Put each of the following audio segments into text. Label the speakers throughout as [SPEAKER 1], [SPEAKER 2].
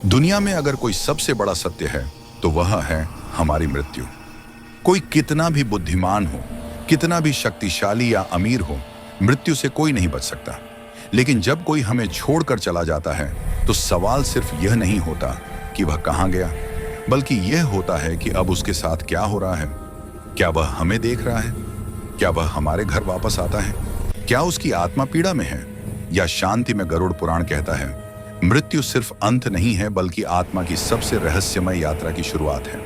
[SPEAKER 1] दुनिया में अगर कोई सबसे बड़ा सत्य है तो वह है हमारी मृत्यु। कोई कितना भी बुद्धिमान हो, कितना भी शक्तिशाली या अमीर हो, मृत्यु से कोई नहीं बच सकता। लेकिन जब कोई हमें छोड़कर चला जाता है तो सवाल सिर्फ यह नहीं होता कि वह कहाँ गया, बल्कि यह होता है कि अब उसके साथ क्या हो रहा है। क्या वह हमें देख रहा है? क्या वह हमारे घर वापस आता है? क्या उसकी आत्मा पीड़ा में है या शांति में? गरुड़ पुराण कहता है मृत्यु सिर्फ अंत नहीं है, बल्कि आत्मा की सबसे रहस्यमय यात्रा की शुरुआत है।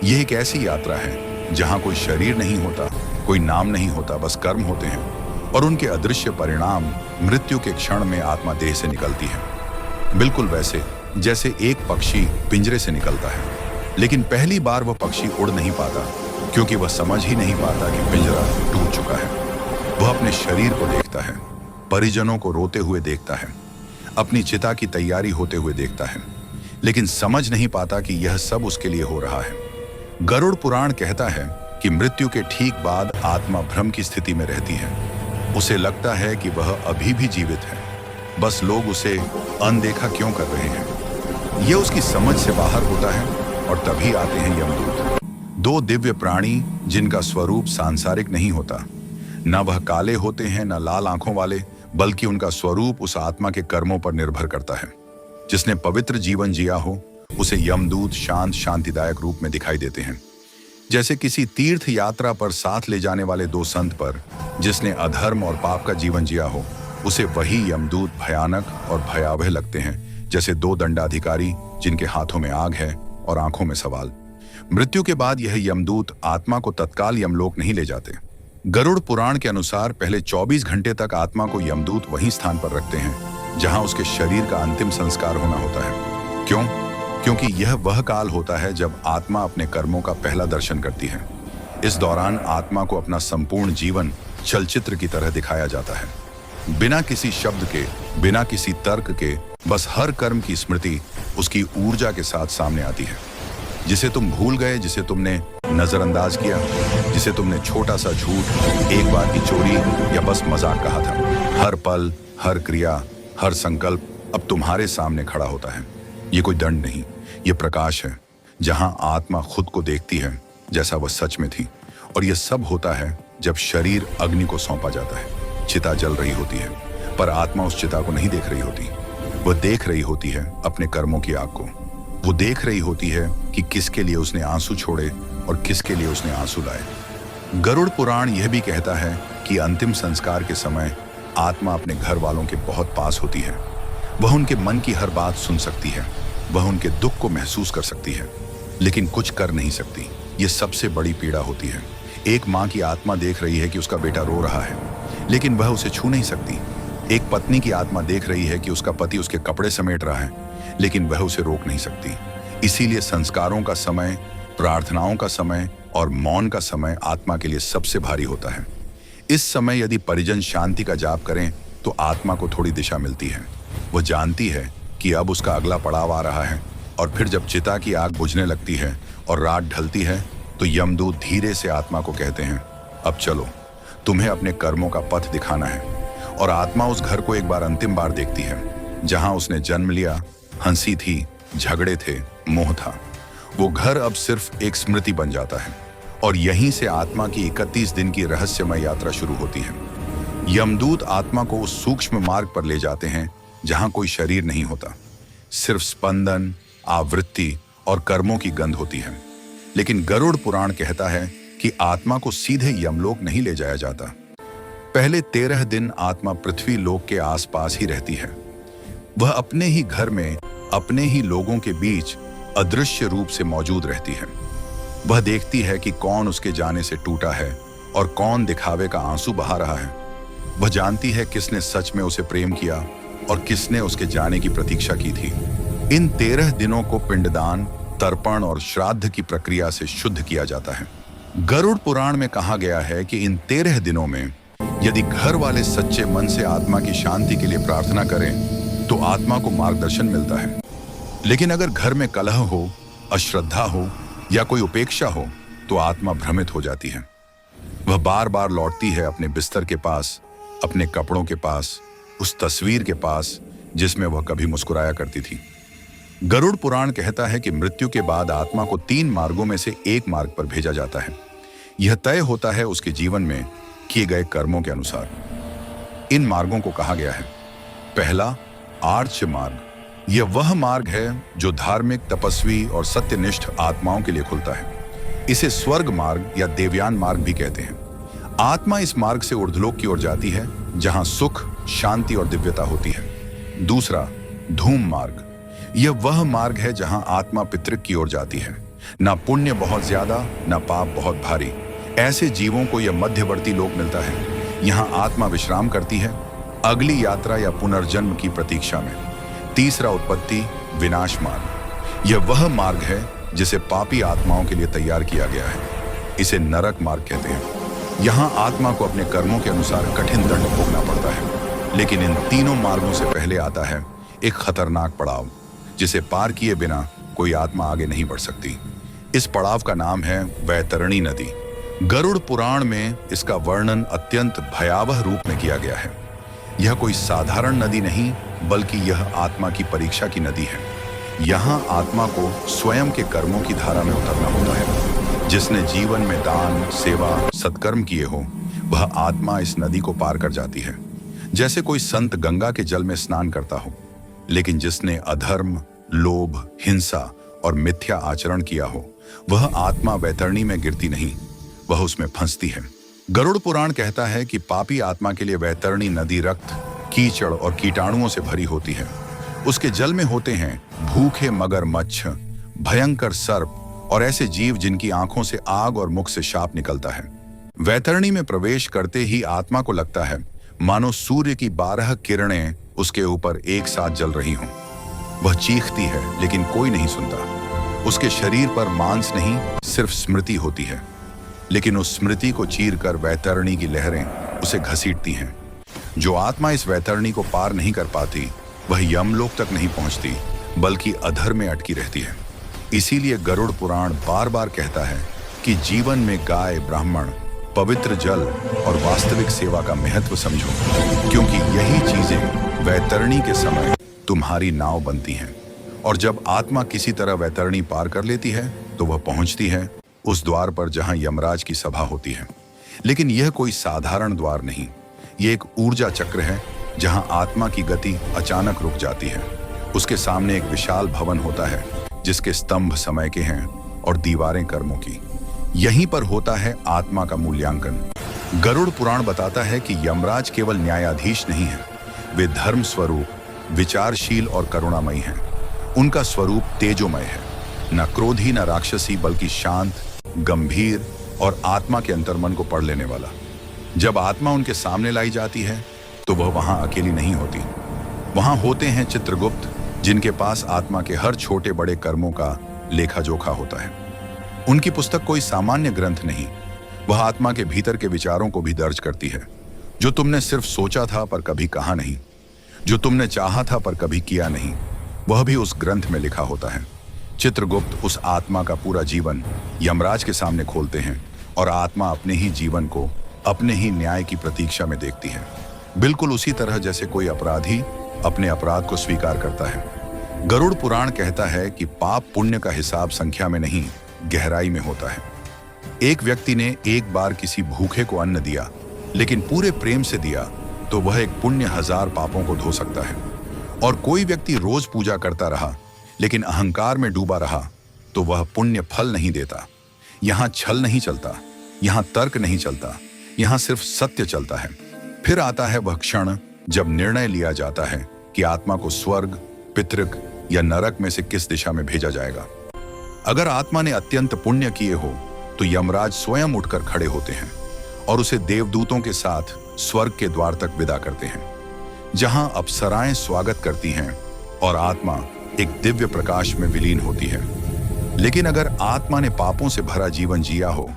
[SPEAKER 1] यह एक ऐसी यात्रा है जहां कोई शरीर नहीं होता, कोई नाम नहीं होता, बस कर्म होते हैं और उनके अदृश्य परिणाम। मृत्यु के क्षण में आत्मा देह से निकलती है, बिल्कुल वैसे जैसे एक पक्षी पिंजरे से निकलता है। लेकिन पहली बार वह पक्षी उड़ नहीं पाता, क्योंकि वह समझ ही नहीं पाता कि पिंजरा टूट चुका है। वह अपने शरीर को देखता है, परिजनों को रोते हुए देखता है, अपनी चिता की तैयारी होते हुए देखता है, लेकिन समझ नहीं पाता कि यह सब उसके लिए हो रहा है। गरुड़ पुराण कहता है कि मृत्यु के ठीक बाद आत्मा भ्रम की स्थिति में रहती है। उसे लगता है कि वह अभी भी जीवित है, बस लोग उसे अनदेखा क्यों कर रहे हैं। यह उसकी समझ से बाहर होता है और तभी आते हैं यमदूत, दो दिव्य प्राणी जिनका स्वरूप सांसारिक नहीं होता। न वह काले होते हैं, न लाल आंखों वाले, बल्कि उनका स्वरूप उस आत्मा के कर्मों पर निर्भर करता है। जिसने पवित्र जीवन जिया हो उसे यमदूत शांत शांतिदायक रूप में दिखाई देते हैं, जैसे किसी तीर्थ यात्रा पर साथ ले जाने वाले दो संत पर। जिसने अधर्म और पाप का जीवन जिया हो उसे वही यमदूत भयानक और भयावह लगते हैं, जैसे दो दंडाधिकारी जिनके हाथों में आग है और आंखों में सवाल। मृत्यु के बाद यह यमदूत आत्मा को तत्काल यमलोक नहीं ले जाते। गरुड़ पुराण के अनुसार पहले 24 घंटे तक आत्मा को यमदूत वहीं स्थान पर रखते हैं जहां उसके शरीर का अंतिम संस्कार होना होता है। क्यों? क्योंकि यह वह काल होता है जब आत्मा अपने कर्मों का पहला दर्शन करती है। इस दौरान आत्मा को अपना संपूर्ण जीवन चलचित्र की तरह दिखाया जाता है, बिना किसी शब्द के, बिना किसी तर्क के। बस हर कर्म की स्मृति उसकी ऊर्जा के साथ सामने आती है। जिसे तुम भूल गए, जिसे तुमने नजरअंदाज किया, जिसे तुमने छोटा सा झूठ, एक बार की चोरी या बस मजाक कहा था, हर पल, हर क्रिया, हर संकल्प अब तुम्हारे सामने खड़ा होता है। ये कोई दंड नहीं, ये प्रकाश है, जहां आत्मा खुद को देखती है जैसा वह सच में थी। और यह सब होता है जब शरीर अग्नि को सौंपा जाता है। चिता जल रही होती है, पर आत्मा उस चिता को नहीं देख रही होती। वह देख रही होती है अपने कर्मों की आग को। वो देख रही होती है कि किसके लिए उसने आंसू छोड़े और किसके लिए उसने आंसू लाए। गरुड़ पुराण यह भी कहता है कि अंतिम संस्कार के समय आत्मा अपने घर वालों के बहुत पास होती है। वह उनके मन की हर बात सुन सकती है, वह उनके दुख को महसूस कर सकती है, लेकिन कुछ कर नहीं सकती। ये सबसे बड़ी पीड़ा होती है। एक माँ की आत्मा देख रही है कि उसका बेटा रो रहा है, लेकिन वह उसे छू नहीं सकती। एक पत्नी की आत्मा देख रही है कि उसका पति उसके कपड़े समेट रहा है, लेकिन वह उसे रोक नहीं सकती। इसीलिए संस्कारों का समय, प्रार्थनाओं का समय और मौन का समय आत्मा के लिए सबसे भारी होता है। इस समय यदि परिजन शांति का जाप करें तो आत्मा को थोड़ी दिशा मिलती है। वह जानती है कि अब उसका अगला पड़ाव आ रहा है। और फिर जब चिता की आग बुझने लगती है और रात ढलती है तो यमदूत धीरे से आत्मा को कहते हैं, अब चलो, तुम्हें अपने कर्मों का पथ दिखाना है। और आत्मा उस घर को एक बार अंतिम बार देखती है जहां उसने जन्म लिया, हंसी थी, झगड़े थे, मोह था। वो घर अब सिर्फ एक स्मृति बन जाता है और यहीं से आत्मा की 31 दिन की रहस्यमय यात्रा शुरू होती है। यमदूत आत्मा को उस सूक्ष्म मार्ग पर ले जाते हैं जहां कोई शरीर नहीं होता, सिर्फ स्पंदन, आवृत्ति और कर्मों की गंध होती है। लेकिन गरुड़ पुराण कहता है कि आत्मा को सीधे यमलोक नहीं ले जाया जाता। पहले 13 दिन आत्मा पृथ्वी लोक के आसपास ही रहती है। वह अपने ही घर में, अपने ही लोगों के बीच अदृश्य रूप से मौजूद रहती है। वह देखती है कि कौन उसके जाने से टूटा है और कौन दिखावे का आंसू बहा रहा है। वह जानती है किसने सच में उसे प्रेम किया और किसने उसके जाने की प्रतीक्षा की थी। इन 13 दिनों को पिंडदान, तर्पण और श्राद्ध की प्रक्रिया से शुद्ध किया जाता है। गरुड़ पुराण में कहा गया है कि इन 13 दिनों में यदि घर वाले सच्चे मन से आत्मा की शांति के लिए प्रार्थना करें तो आत्मा को मार्गदर्शन मिलता है। लेकिन अगर घर में कलह हो, अश्रद्धा हो या कोई उपेक्षा हो तो आत्मा भ्रमित हो जाती है। वह बार बार लौटती है अपने बिस्तर के पास, अपने कपड़ों के पास, उस तस्वीर के पास जिसमें वह कभी मुस्कुराया करती थी। गरुड़ पुराण कहता है कि मृत्यु के बाद आत्मा को 3 मार्गों में से एक मार्ग पर भेजा जाता है। यह तय होता है उसके जीवन में किए गए कर्मों के अनुसार। इन मार्गों को कहा गया है, पहला आर्च मार्ग। यह वह मार्ग है जो धार्मिक, तपस्वी और सत्यनिष्ठ आत्माओं के लिए खुलता है। इसे स्वर्ग मार्ग या देवयान मार्ग भी कहते हैं। आत्मा इस मार्ग से ऊर्ध्वलोक की ओर जाती है, जहां सुख, शांति और दिव्यता होती है। दूसरा धूम मार्ग। यह वह मार्ग है जहां आत्मा पितृक की ओर जाती है। ना पुण्य बहुत ज्यादा, ना पाप बहुत भारी। ऐसे जीवों को यह मध्यवर्ती लोक मिलता है। यहाँ आत्मा विश्राम करती है, अगली यात्रा या पुनर्जन्म की प्रतीक्षा में। तीसरा उत्पत्ति विनाश मार्ग। यह वह मार्ग है जिसे पापी आत्माओं के लिए तैयार किया गया है। इसे नरक मार्ग कहते हैं। यहाँ आत्मा को अपने कर्मों के अनुसार कठिन दंड भोगना पड़ता है। लेकिन इन तीनों मार्गों से पहले आता है एक खतरनाक पड़ाव, जिसे पार किए बिना कोई आत्मा आगे नहीं बढ़ सकती। इस पड़ाव का नाम है वैतरणी नदी। गरुड़ पुराण में इसका वर्णन अत्यंत भयावह रूप में किया गया है। यह कोई साधारण नदी नहीं, बल्कि यह आत्मा की परीक्षा की नदी है। यहाँ आत्मा को स्वयं के कर्मों की धारा में उतरना होता है। जिसने जीवन में दान, सेवा, सत्कर्म किए हो, वह आत्मा इस नदी को पार कर जाती है, जैसे कोई संत गंगा के जल में स्नान करता हो। लेकिन जिसने अधर्म, लोभ, हिंसा और मिथ्या आचरण किया हो, वह आत्मा वैतरणी में गिरती नहीं, वह उसमें फंसती है। गरुड़ पुराण कहता है कि पापी आत्मा के लिए वैतरणी नदी रक्त, कीचड़ और कीटाणुओं से भरी होती है। उसके जल में होते हैं भूखे मगरमच्छ, भयंकर सर्प और ऐसे जीव जिनकी आंखों से आग और मुख से शाप निकलता है। वैतरणी में प्रवेश करते ही आत्मा को लगता है मानो सूर्य की 12 किरणें उसके ऊपर एक साथ जल रही हों। वह चीखती है, लेकिन कोई नहीं सुनता। उसके शरीर पर मांस नहीं, सिर्फ स्मृति होती है। लेकिन उस स्मृति को चीरकर वैतरणी की लहरें उसे घसीटती हैं। जो आत्मा इस वैतरणी को पार नहीं कर पाती, वह यमलोक तक नहीं पहुंचती, बल्कि अधर में अटकी रहती है। इसीलिए गरुड़ पुराण बार बार कहता है कि जीवन में गाय, ब्राह्मण, पवित्र जल और वास्तविक सेवा का महत्व समझो, क्योंकि यही चीजें वैतरणी के समय तुम्हारी नाव बनती हैं। और जब आत्मा किसी तरह वैतरणी पार कर लेती है, तो वह पहुंचती है उस द्वार पर जहां यमराज की सभा होती है। लेकिन यह कोई साधारण द्वार नहीं, यह एक ऊर्जा चक्र है जहां आत्मा की गति अचानक रुक जाती है। उसके सामने एक विशाल भवन होता है, जिसके स्तंभ समय के हैं और दीवारें कर्मों की। यहीं पर होता है आत्मा का मूल्यांकन। गरुड़ पुराण बताता है कि यमराज केवल न्यायाधीश नहीं है, वे धर्म स्वरूप, विचारशील और करुणामयी हैं। उनका स्वरूप तेजोमय है, न क्रोधी न राक्षसी, बल्कि शांत, गंभीर और आत्मा के अंतर्मन को पढ़ लेने वाला। जब आत्मा उनके सामने लाई जाती है, तो वह वहां अकेली नहीं होती। वहां होते हैं चित्रगुप्त, जिनके पास आत्मा के हर छोटे बड़े कर्मों का लेखा जोखा होता है। उनकी पुस्तक कोई सामान्य ग्रंथ नहीं, वह आत्मा के भीतर के विचारों को भी दर्ज करती है। जो तुमने सिर्फ सोचा था पर कभी कहा नहीं, जो तुमने चाहा था पर कभी किया नहीं, वह भी उस ग्रंथ में लिखा होता है। चित्रगुप्त उस आत्मा का पूरा जीवन यमराज के सामने खोलते हैं और आत्मा अपने ही जीवन को अपने ही न्याय की प्रतीक्षा में देखती है, बिल्कुल उसी तरह जैसे कोई अपराधी अपने अपराध को स्वीकार करता है। गरुड़ पुराण कहता है कि पाप पुण्य का हिसाब संख्या में नहीं, गहराई में होता है। एक व्यक्ति ने एक बार किसी भूखे को अन्न दिया, लेकिन पूरे प्रेम से दिया, तो वह एक पुण्य 1000 पापों को धो सकता है। और कोई व्यक्ति रोज पूजा करता रहा, लेकिन अहंकार में डूबा रहा, तो वह पुण्य फल नहीं देता। यहाँ छल नहीं चलता, यहाँ तर्क नहीं चलता, यहाँ सिर्फ सत्य चलता है। फिर आता है वह क्षण जब निर्णय लिया जाता है कि आत्मा को स्वर्ग, पितृक या नरक में से किस दिशा में भेजा जाएगा। अगर आत्मा ने अत्यंत पुण्य किए हो, तो यमराज स्वयं उठकर खड़े होते हैं और उसे देवदूतों के साथ स्वर्ग के द्वार तक विदा करते हैं, जहां अप्सराएं स्वागत करती हैं और आत्मा एक दिव्य प्रकाश में विलीन होती है। लेकिन अगर आत्मा ने पापों से भरा जीवन जिया हो,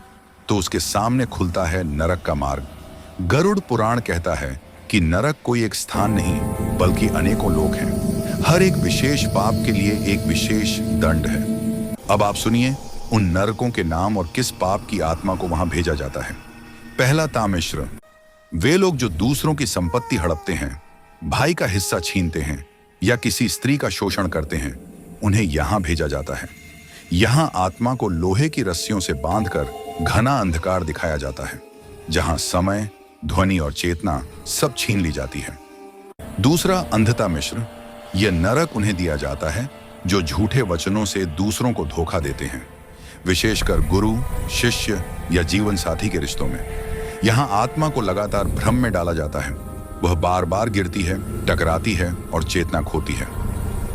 [SPEAKER 1] तो उसके सामने खुलता है नरक का मार्ग। गरुड़ पुराण कहता है कि नरक कोई एक स्थान नहीं, बल्कि अनेकों लोग हैं। हर एक विशेष पाप के लिए एक विशेष दंड है। अब आप सुनिए उन नरकों के नाम और किस पाप की आत्मा को वहां भेजा जाता है। पहला तामिश्र, वे लोग जो दूसरों की संपत्ति हड़पते हैं, भाई का हिस्सा छीनते हैं या किसी स्त्री का शोषण करते हैं, उन्हें यहाँ भेजा जाता है। यहाँ आत्मा को लोहे की रस्सियों से बांधकर घना अंधकार दिखाया जाता है, जहाँ समय, ध्वनि और चेतना सब छीन ली जाती है। दूसरा, अंधता मिश्र। यह नरक उन्हें दिया जाता है जो झूठे वचनों से दूसरों को धोखा देते हैं, विशेषकर गुरु, शिष्य या जीवन साथी के रिश्तों में। यहाँ आत्मा को लगातार भ्रम में डाला जाता है। वह बार बार गिरती है, टकराती है और चेतना खोती है।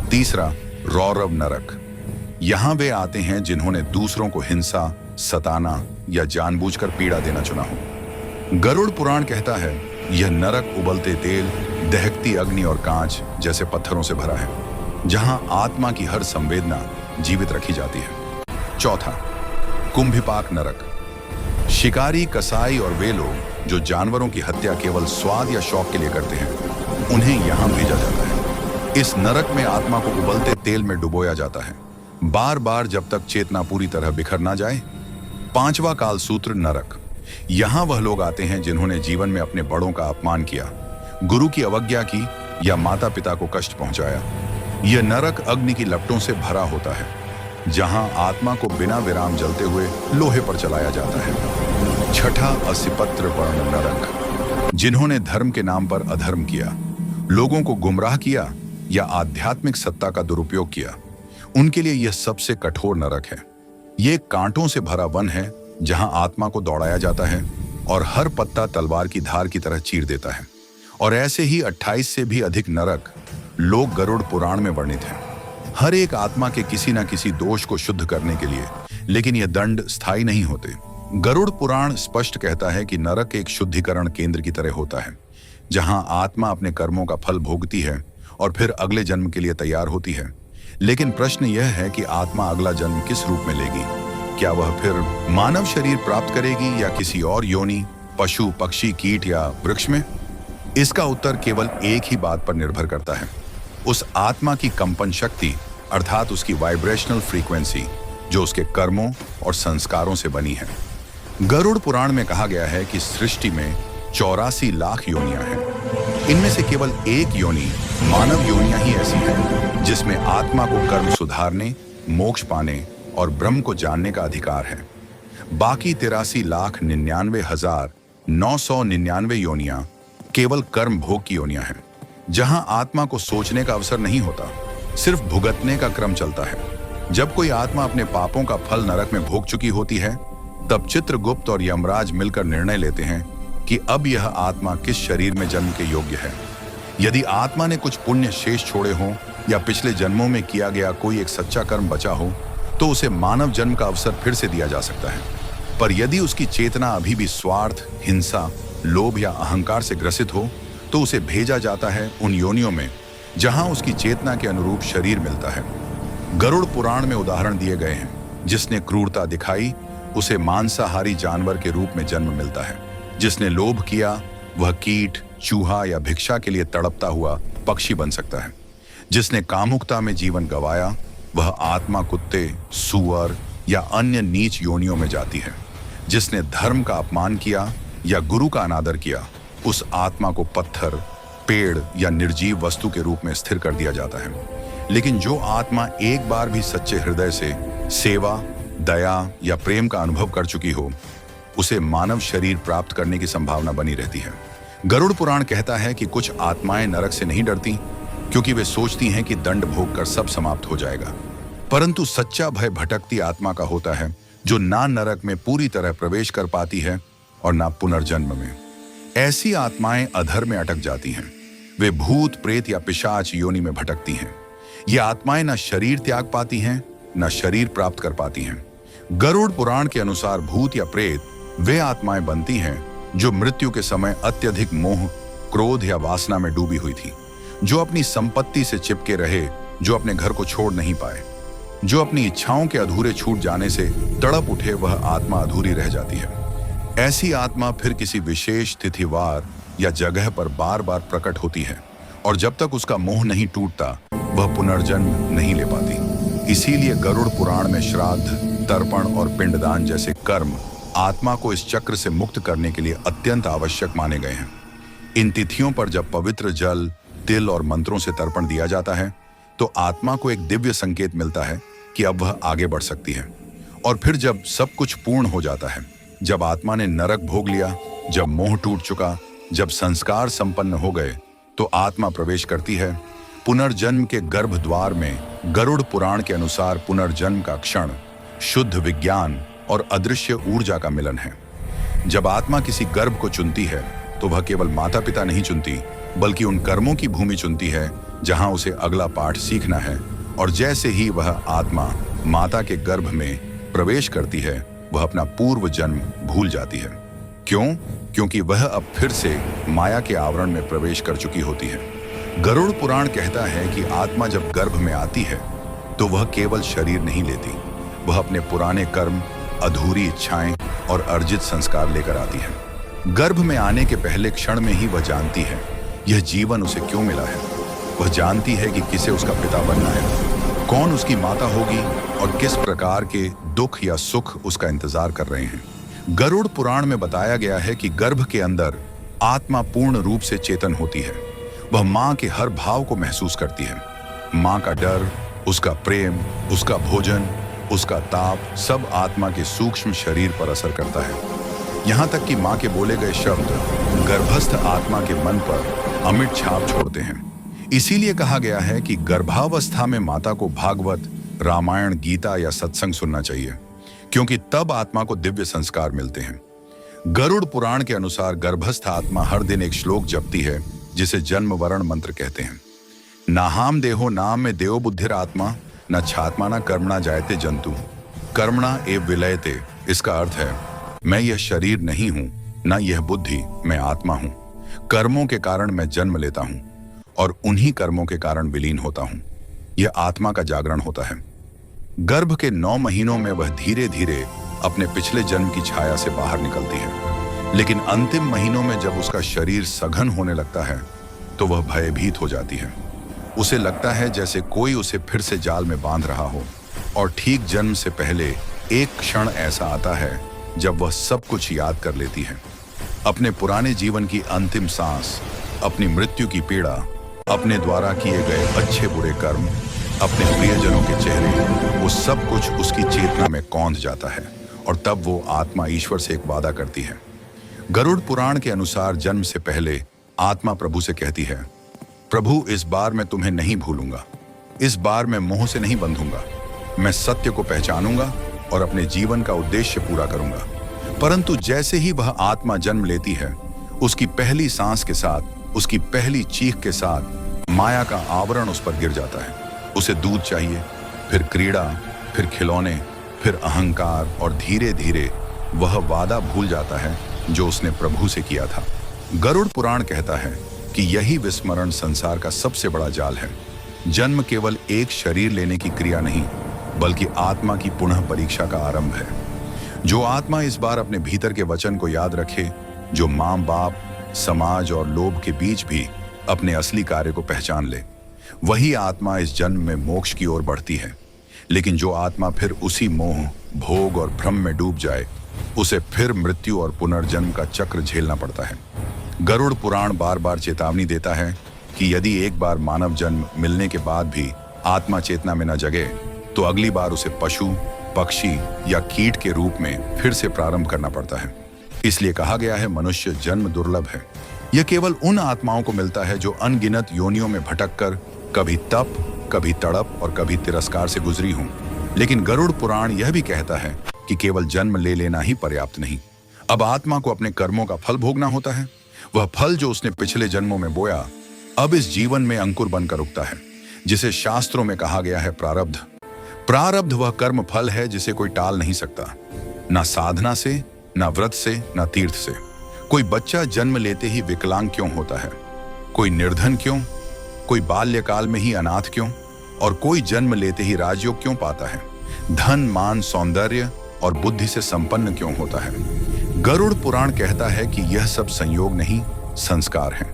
[SPEAKER 1] तीसरा, रौरव नरक। यहाँ वे आते हैं जिन्होंने दूसरों को हिंसा, सताना या जानबूझकर पीड़ा देना चुना हो। गरुड़ पुराण कहता है यह नरक उबलते तेल, दहकती अग्नि और कांच जैसे पत्थरों से भरा है, जहां आत्मा की हर संवेदना जीवित रखी जाती है। चौथा, कुंभिपाक नरक। शिकारी, कसाई और वे लोग जो जानवरों की हत्या केवल स्वाद या शौक के लिए करते हैं, उन्हें यहां भेजा जाता है। इस नरक में आत्मा को उबलते तेल में डुबोया जाता है, बार बार जब तक चेतना पूरी तरह बिखर ना जाए। पांचवा, कालसूत्र नरक। यहां वह लोग आते हैं जिन्होंने जीवन में अपने बड़ों का अपमान किया, गुरु की अवज्ञा की या माता पिता को कष्ट पहुंचाया। यह नरक अग्नि की लपटों से भरा होता है, जहां आत्मा को बिना विराम जलते हुए लोहे पर चलाया जाता है। छठा, असिपत्र वर्ण नरक। जिन्होंने धर्म के नाम पर अधर्म किया, लोगों को गुमराह किया या आध्यात्मिक सत्ता का दुरुपयोग किया, उनके लिए यह सबसे कठोर नरक है। यह कांटों से भरा वन है जहां आत्मा को दौड़ाया जाता है और हर पत्ता तलवार की धार की तरह चीर देता है। और ऐसे ही 28 से भी अधिक नरक लोक गरुड़ पुराण में वर्णित हैं, हर एक आत्मा के किसी न किसी दोष को शुद्ध करने के लिए। लेकिन यह दंड स्थायी नहीं होते। गरुड़ पुराण स्पष्ट कहता है कि नरक एक शुद्धिकरण केंद्र की तरह होता है, जहां आत्मा अपने कर्मों का फल भोगती है और फिर अगले जन्म के लिए तैयार होती है। लेकिन प्रश्न यह है कि आत्मा अगला जन्म किस रूप में लेगी? क्या वह फिर मानव शरीर प्राप्त करेगी या किसी और योनि, पशु, पक्षी, कीट या वृक्ष में? इसका उत्तर केवल एक ही बात पर निर्भर करता है, उस आत्मा की कंपन शक्ति, अर्थात उसकी वाइब्रेशनल फ्रीक्वेंसी, जो उसके कर्मों और संस्कारों से बनी है। गरुड़ पुराण में कहा गया है कि सृष्टि में 84 लाख योनियां हैं। इनमें से केवल एक योनि, मानव योनियां ही ऐसी हैं जिसमें आत्मा को कर्म सुधारने, मोक्ष पाने और ब्रह्म को जानने का अधिकार है। बाकी 83,99,999 योनियां केवल कर्म भोग की योनियां हैं, जहां आत्मा को सोचने का अवसर नहीं होता, सिर्फ भुगतने का क्रम चलता है। जब कोई आत्मा अपने पापों का फल नरक में भोग चुकी होती है, तब चित्रगुप्त और यमराज मिलकर निर्णय लेते हैं कि अब यह आत्मा किस शरीर में जन्म के योग्य है। यदि आत्मा ने कुछ पुण्य शेष छोड़े हों या पिछले जन्मों में किया गया कोई एक सच्चा कर्म बचा हो, तो उसे मानव जन्म का अवसर फिर से दिया जा सकता है। पर यदि उसकी चेतना अभी भी स्वार्थ, हिंसा, लोभ या अहंकार से ग्रसित हो, तो उसे भेजा जाता है उन योनियों में जहां उसकी चेतना के अनुरूप शरीर मिलता है। गरुड़ पुराण में उदाहरण दिए गए हैं, जिसने क्रूरता दिखाई उसे मांसाहारी जानवर के रूप में जन्म मिलता है, जिसने लोभ किया वह कीट, चूहा या भिक्षा के लिए तड़पता हुआ पक्षी बन सकता है, जिसने कामुकता में जीवन गंवाया वह आत्मा कुत्ते, सूअर या अन्य नीच योनियों में जाती है, जिसने धर्म का अपमान किया या गुरु का अनादर किया, उस आत्मा को पत्थर, पेड़ या निर्जीव वस्तु के रूप में स्थिर कर दिया जाता है। लेकिन जो आत्मा एक बार भी सच्चे हृदय से सेवा, दया या प्रेम का अनुभव कर चुकी हो, उसे मानव शरीर प्राप्त करने की संभावना बनी रहती है। गरुड़ पुराण कहता है कि कुछ आत्माएं नरक से नहीं डरती, क्योंकि वे सोचती हैं कि दंड भोग कर सब समाप्त हो जाएगा। परंतु सच्चा भय भटकती आत्मा का होता है, जो ना नरक में पूरी तरह प्रवेश कर पाती है और ना पुनर्जन्म में। ऐसी आत्माएं अधर में अटक जाती हैं। वे भूत, प्रेत या पिशाच योनि में भटकती हैं। ये आत्माएं न शरीर त्याग पाती हैं, न शरीर प्राप्त कर पाती हैं। गरुड़ पुराण के अनुसार भूत या प्रेत वे आत्माएं बनती हैं जो मृत्यु के समय अत्यधिक मोह, क्रोध या वासना में डूबी हुई थी, जो अपनी संपत्ति से चिपके रहे, जो अपने घर को छोड़ नहीं पाए, जो अपनी इच्छाओं के अधूरे छूट जाने से तड़प उठे, वह आत्मा अधूरी रह जाती है। ऐसी आत्मा फिर किसी विशेष तिथिवार या जगह पर बार बार प्रकट होती है, और जब तक उसका मोह नहीं टूटता वह पुनर्जन्म नहीं ले पाती। इसीलिए गरुड़ पुराण में श्राद्ध, तर्पण और पिंडदान जैसे कर्म आत्मा को इस चक्र से मुक्त करने के लिए अत्यंत आवश्यक माने गए हैं। इन तिथियों पर जब पवित्र जल, तिल और मंत्रों से तर्पण दिया जाता है, तो आत्मा को एक दिव्य संकेत मिलता है कि अब वह आगे बढ़ सकती है। और फिर जब सब कुछ पूर्ण हो जाता है, जब आत्मा ने नरक भोग लिया, जब मोह टूट चुका, जब संस्कार संपन्न हो गए, तो आत्मा प्रवेश करती है पुनर्जन्म के गर्भ द्वार में। गरुड़ पुराण के अनुसार पुनर्जन्म का क्षण शुद्ध विज्ञान और अदृश्य ऊर्जा का मिलन है। जब आत्मा किसी गर्भ को चुनती है तो वह केवल माता पिता नहीं चुनती, बल्कि उन कर्मों की भूमि चुनती है जहां उसे अगला पाठ सीखना है। और जैसे ही वह आत्मा माता के गर्भ में प्रवेश करती है, वह अपना पूर्व जन्म भूल जाती है। क्यों? क्योंकि वह अब फिर से माया के आवरण में प्रवेश कर चुकी होती है। गरुड़ पुराण कहता है कि आत्मा जब गर्भ में आती है तो वह केवल शरीर नहीं लेती, वह अपने पुराने कर्म, अधूरी इच्छाएं और अर्जित संस्कार लेकर आती है। गर्भ में आने के पहले क्षण में ही वह जानती है यह जीवन उसे क्यों मिला है। वह जानती है कि किसे उसका पिता बनना है, कौन उसकी माता होगी और किस प्रकार के दुख या सुख उसका इंतजार कर रहे हैं। गरुड़ पुराण में बताया गया है कि गर्भ के अंदर आत्मा पूर्ण रूप से चेतन होती है। वह मां के हर भाव को महसूस करती है। मां का डर, उसका प्रेम, उसका भोजन, उसका ताप, सब आत्मा के सूक्ष्म शरीर पर असर करता है। यहाँ तक कि मां के बोले गए शब्द गर्भस्थ आत्मा के मन पर अमिट छाप छोड़ते हैं। इसीलिए कहा गया है कि गर्भावस्था में माता को भागवत, रामायण, गीता या सत्संग सुनना चाहिए, क्योंकि तब आत्मा को दिव्य संस्कार मिलते हैं। गरुड़ पुराण के अनुसार गर्भस्थ आत्मा हर दिन एक श्लोक जपती है जिसे जन्म वरण मंत्र कहते हैं। नाहाम देहो नाम में देव बुद्धिर आत्मा, न छात्मा न कर्मणा जायते जंतु, कर्मणा एव विलयते। इसका अर्थ है मैं यह शरीर नहीं हूं, न यह बुद्धि, मैं आत्मा हूं। कर्मों के कारण मैं जन्म लेता हूं और उन्हीं कर्मों के कारण विलीन होता हूं। यह आत्मा का जागरण होता है। गर्भ के 9 महीनों में वह धीरे धीरे अपने पिछले जन्म की छाया से बाहर निकलती है, लेकिन अंतिम महीनों में जब उसका शरीर सघन होने लगता है तो वह भयभीत हो जाती है। उसे लगता है जैसे कोई उसे फिर से जाल में बांध रहा हो। और ठीक जन्म से पहले एक क्षण ऐसा आता है जब वह सब कुछ याद कर लेती है, अपने पुराने जीवन की अंतिम सांस, अपनी मृत्यु की पीड़ा, अपने द्वारा किए गए अच्छे बुरे कर्म, अपने प्रियजनों के चेहरे, वो सब कुछ उसकी चेतना में कौंध जाता है। और तब वो आत्मा ईश्वर से एक वादा करती है। गरुड़ पुराण के अनुसार जन्म से पहले आत्मा प्रभु से कहती है, प्रभु इस बार मैं तुम्हें नहीं भूलूंगा, इस बार मैं मोह से नहीं बंधूंगा, मैं सत्य को पहचानूंगा और अपने जीवन का उद्देश्य पूरा करूंगा। परंतु जैसे ही वह आत्मा जन्म लेती है, उसकी पहली सांस के साथ, उसकी पहली चीख के साथ माया का आवरण उस पर गिर जाता है। उसे दूध चाहिए, फिर क्रीड़ा, फिर खिलौने, फिर अहंकार, और धीरे धीरे वह वादा भूल जाता है जो उसने प्रभु से किया था। गरुड़ पुराण कहता है कि यही विस्मरण संसार का सबसे बड़ा जाल है। जन्म केवल एक शरीर लेने की क्रिया नहीं, बल्कि आत्मा की पुनः परीक्षा का आरंभ है। जो आत्मा इस बार अपने भीतर के वचन को याद रखे, जो मां बाप, समाज और लोभ के बीच भी अपने असली कार्य को पहचान ले, वही आत्मा इस जन्म में मोक्ष की ओर बढ़ती है। लेकिन जो आत्मा फिर उसी मोह, भोग और भ्रम में डूब जाए, उसे फिर मृत्यु और पुनर्जन्म का चक्र झेलना पड़ता है। गरुड़ पुराण बार बार चेतावनी देता है कि यदि एक बार मानव जन्म मिलने के बाद भी आत्मा चेतना में न जगे, तो अगली बार उसे पशु, पक्षी या कीट के रूप में फिर से प्रारंभ करना पड़ता है। इसलिए कहा गया है, मनुष्य जन्म दुर्लभ है। यह केवल उन आत्माओं को मिलता है जो अनगिनत योनियों में भटककर कभी तप, कभी तड़प और कभी तिरस्कार से गुजरी हों। लेकिन गरुड़ पुराण यह भी कहता है कि केवल जन्म ले लेना ही पर्याप्त नहीं। अब आत्मा को अपने कर्मों का फल भोगना होता है। वह फल जो उसने पिछले जन्मों में बोया, अब इस जीवन में अंकुर बनकर उगता है, जिसे शास्त्रों में कहा गया है प्रारब्ध। प्रारब्ध वह कर्म फल है जिसे कोई टाल नहीं सकता, ना साधना से, ना व्रत से, ना तीर्थ से। कोई बच्चा जन्म लेते ही विकलांग क्यों होता है? कोई निर्धन क्यों? कोई बाल्यकाल में ही अनाथ क्यों? और कोई जन्म लेते ही राजयोग क्यों पाता है? धन, मान, सौंदर्य और बुद्धि से संपन्न क्यों होता है? गरुड़ पुराण कहता है कि यह सब संयोग नहीं, संस्कार हैं।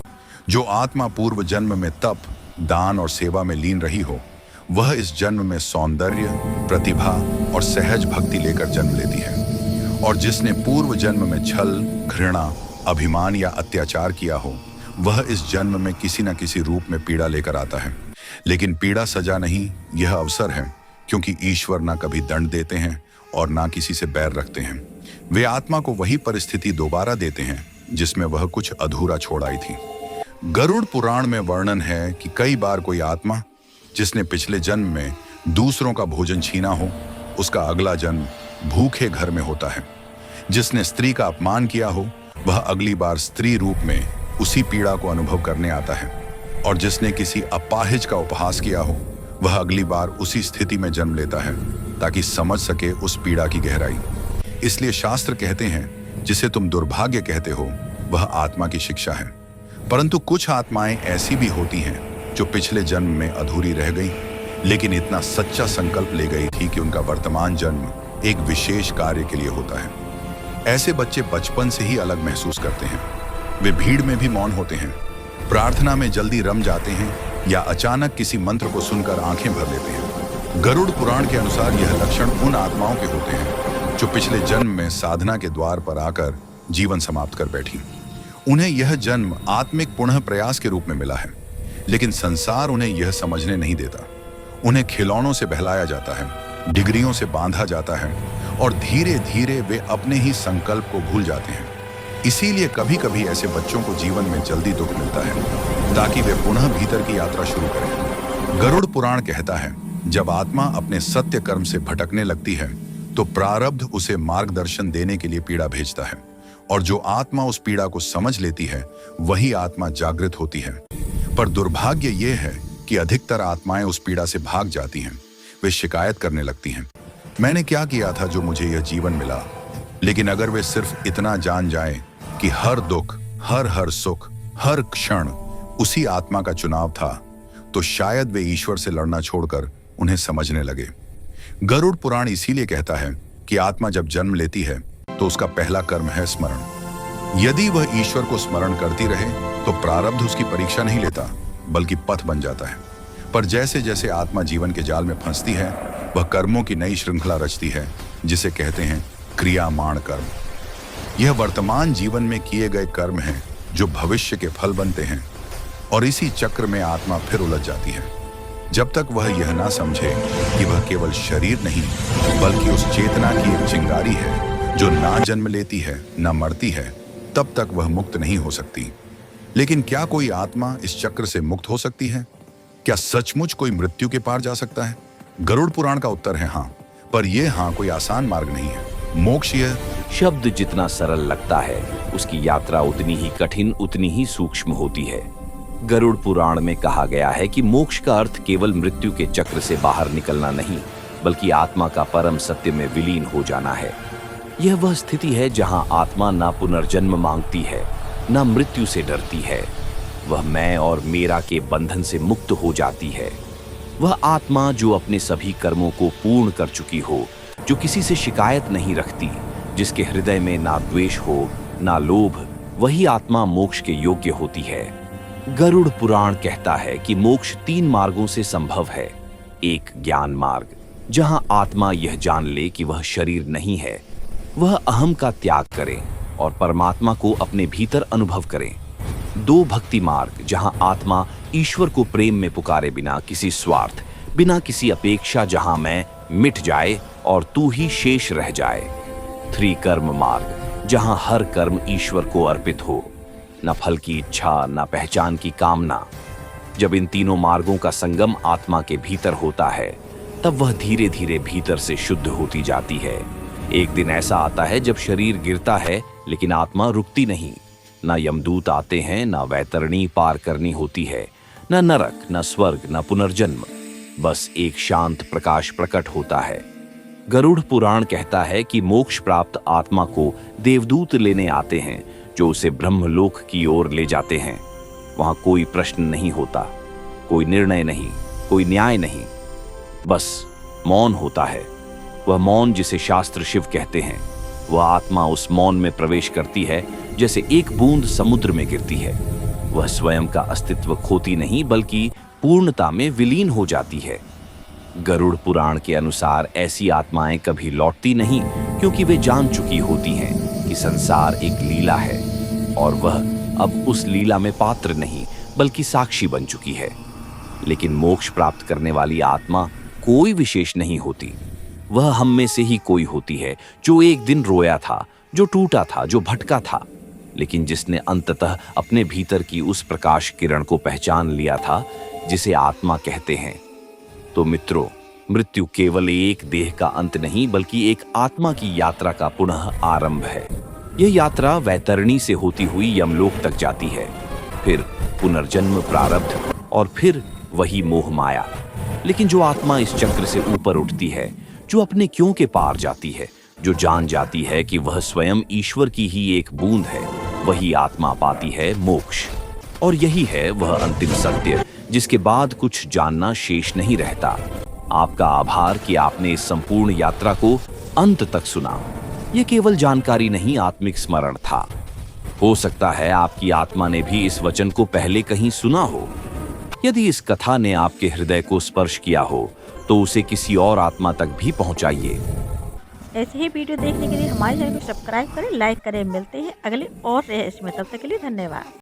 [SPEAKER 1] जो आत्मा पूर्व जन्म में तप, दान और सेवा में लीन रही हो, वह इस जन्म में सौंदर्य, प्रतिभा और सहज भक्ति लेकर जन्म लेती है। और जिसने पूर्व जन्म में छल, घृणा, अभिमान या अत्याचार किया हो, वह इस जन्म में किसी न किसी रूप में पीड़ा लेकर आता है। लेकिन पीड़ा सजा नहीं, यह अवसर है, क्योंकि ईश्वर ना कभी दंड देते हैं और ना किसी से बैर रखते हैं। वे आत्मा को वही परिस्थिति दोबारा देते हैं जिसमें वह कुछ अधूरा छोड़ आई थी। गरुड़ पुराण में वर्णन है कि कई बार कोई आत्मा जिसने पिछले जन्म में दूसरों का भोजन छीना हो, उसका अगला जन्म भूखे घर में होता है। जिसने स्त्री का अपमान किया हो, वह अगली बार स्त्री रूप में उसी पीड़ा को अनुभव करने आता है, और जिसने किसी अपाहिज का उपहास किया हो, वह अगली बार उसी स्थिति में जन्म लेता है ताकि समझ सके उस पीड़ा की गहराई। इसलिए शास्त्र कहते हैं, जिसे तुम दुर्भाग्य कहते हो वह आत्मा की शिक्षा है। परंतु कुछ आत्माएं ऐसी भी होती हैं जो पिछले जन्म में अधूरी रह गई, लेकिन इतना सच्चा संकल्प ले गई थी कि उनका वर्तमान जन्म एक विशेष कार्य के लिए होता है। ऐसे बच्चे बचपन से ही अलग महसूस करते हैं। वे भीड़ में भी मौन होते हैं, प्रार्थना में जल्दी रम जाते हैं या अचानक किसी मंत्र को सुनकर आंखें भर लेते हैं। गरुड़ पुराण के अनुसार यह लक्षण उन आत्माओं के होते हैं जो पिछले जन्म में साधना के द्वार पर आकर जीवन समाप्त कर बैठी। उन्हें यह जन्म आत्मिक पुनः प्रयास के रूप में मिला है, लेकिन संसार उन्हें यह समझने नहीं देता। उन्हें खिलौनों से बहलाया जाता है, डिग्रियों से बांधा जाता है, और धीरे धीरे वे अपने ही संकल्प को भूल जाते हैं। इसीलिए कभी कभी ऐसे बच्चों को जीवन में जल्दी दुख मिलता है ताकि वे पुनः भीतर की यात्रा शुरू करें। गरुड़ पुराण कहता है, जब आत्मा अपने सत्य कर्म से भटकने लगती है तो प्रारब्ध उसे मार्गदर्शन देने के लिए पीड़ा भेजता है, और जो आत्मा उस पीड़ा को समझ लेती है वही आत्मा जागृत होती है। पर दुर्भाग्य यह है कि अधिकतर आत्माएं उस पीड़ा से भाग जाती हैं। वे शिकायत करने लगती हैं, मैंने क्या किया था जो मुझे यह जीवन मिला। लेकिन अगर वे सिर्फ इतना जान जाएं कि हर दुख, हर सुख, हर क्षण उसी आत्मा का चुनाव था, तो शायद वे ईश्वर से लड़ना छोड़कर उन्हें समझने लगे। गरुड़ पुराण इसीलिए कहता है कि आत्मा जब जन्म लेती है तो उसका पहला कर्म है स्मरण। यदि वह ईश्वर को स्मरण करती रहे तो प्रारब्ध उसकी परीक्षा नहीं लेता, बल्कि पथ बन जाता है। पर जैसे जैसे आत्मा जीवन के जाल में फंसती है, वह कर्मों की नई श्रृंखला रचती है, जिसे कहते हैं क्रियामाण कर्म। यह वर्तमान जीवन में किए गए कर्म हैं जो भविष्य के फल बनते हैं, और इसी चक्र में आत्मा फिर उलझ जाती है। जब तक वह यह ना समझे कि वह केवल शरीर नहीं बल्कि उस चेतना की एक चिंगारी है जो ना जन्म लेती है ना मरती है, तब तक वह मुक्त नहीं हो सकती। लेकिन क्या कोई आत्मा इस चक्र से मुक्त हो सकती है? क्या सचमुच कोई मृत्यु के पार जा सकता है? गरुड़ पुराण का उत्तर है हाँ, पर यह हाँ कोई आसान मार्ग नहीं है। मोक्ष यह
[SPEAKER 2] शब्द जितना सरल लगता है, उसकी यात्रा उतनी ही कठिन, उतनी ही सूक्ष्म होती है। गरुड़ पुराण में कहा गया है कि मोक्ष का अर्थ केवल मृत्यु के चक्र से बाहर निकलना नहीं, बल्कि आत्मा का परम सत्य में विलीन हो जाना है। यह वह स्थिति है जहां आत्मा ना पुनर्जन्म मांगती है, ना मृत्यु से डरती है। वह मैं और मेरा के बंधन से मुक्त हो जाती है। वह आत्मा जो अपने सभी कर्मों को पूर्ण कर चुकी हो, जो किसी से शिकायत नहीं रखती, जिसके हृदय में ना द्वेष हो ना लोभ, वही आत्मा मोक्ष के योग्य होती है। गरुड़ पुराण कहता है कि मोक्ष 3 मार्गों से संभव है। एक ज्ञान मार्ग, जहां आत्मा यह जान ले कि वह शरीर नहीं है, वह अहम का त्याग करे और परमात्मा को अपने भीतर अनुभव करे। 2 भक्ति मार्ग, जहां आत्मा ईश्वर को प्रेम में पुकारे बिना किसी स्वार्थ, बिना किसी अपेक्षा, जहां मैं मिट जाए और तू ही शेष रह जाए। 3 कर्म मार्ग, जहां हर कर्म ईश्वर को अर्पित हो, न फल की इच्छा, न पहचान की कामना। जब इन तीनों मार्गों का संगम आत्मा के भीतर होता है, तब वह धीरे धीरे भीतर से शुद्ध होती जाती है। एक दिन ऐसा आता है जब शरीर गिरता है, लेकिन आत्मा रुकती नहीं। न यमदूत आते हैं, न वैतरणी पार करनी होती है, न नरक, न स्वर्ग, न पुनर्जन्म। बस एक शांत प्रकाश प्रकट होता है। गरुड़ पुराण कहता है कि मोक्ष प्राप्त आत्मा को देवदूत लेने आते हैं, जो उसे ब्रह्मलोक की ओर ले जाते हैं। वहां कोई प्रश्न नहीं होता, कोई निर्णय नहीं, कोई न्याय नहीं, बस मौन होता है। वह मौन जिसे शास्त्र शिव कहते हैं। वह आत्मा उस मौन में प्रवेश करती है जैसे एक बूंद समुद्र में गिरती है। वह स्वयं का अस्तित्व खोती नहीं, बल्कि पूर्णता में विलीन हो जाती है। गरुड़ पुराण के अनुसार ऐसी आत्माएं कभी लौटती नहीं, क्योंकि वे जान चुकी होती हैं कि संसार एक लीला है और वह अब उस लीला में पात्र नहीं, बल्कि साक्षी बन चुकी है। लेकिन मोक्ष प्राप्त करने वाली आत्मा कोई विशेष नहीं होती। वह हम में से ही कोई होती है जो एक दिन रोया था, जो टूटा था, जो भटका था, लेकिन जिसने अंततः अपने भीतर की उस प्रकाश किरण को पहचान लिया था जिसे आत्मा कहते हैं। तो मित्रों, मृत्यु केवल एक देह का अंत नहीं बल्कि एक आत्मा की यात्रा का पुनः आरंभ है। यह यात्रा वैतरणी से होती हुई यमलोक तक जाती है, फिर पुनर्जन्म, प्रारब्ध और फिर वही मोह माया। लेकिन जो आत्मा इस चक्र से ऊपर उठती है, जो अपने क्यों के पार जाती है, जो जान जाती है कि वह स्वयं ईश्वर की ही एक बूंद है, वही आत्मा पाती है मोक्ष। और यही है वह अंतिम सत्य जिसके बाद कुछ जानना शेष नहीं रहता। आपका आभार कि आपने इस संपूर्ण यात्रा को अंत तक सुना। यह केवल जानकारी नहीं, आत्मिक स्मरण था। हो सकता है आपकी आत्मा ने भी इस वचन को पहले कहीं सुना हो। यदि इस कथा ने आपके हृदय को स्पर्श किया हो तो उसे किसी और आत्मा तक भी पहुंचाइए।
[SPEAKER 3] ऐसे ही वीडियो देखने के लिए हमारे चैनल को सब्सक्राइब करें, लाइक करें। मिलते हैं अगले और रहस्य में, तब तक के लिए धन्यवाद।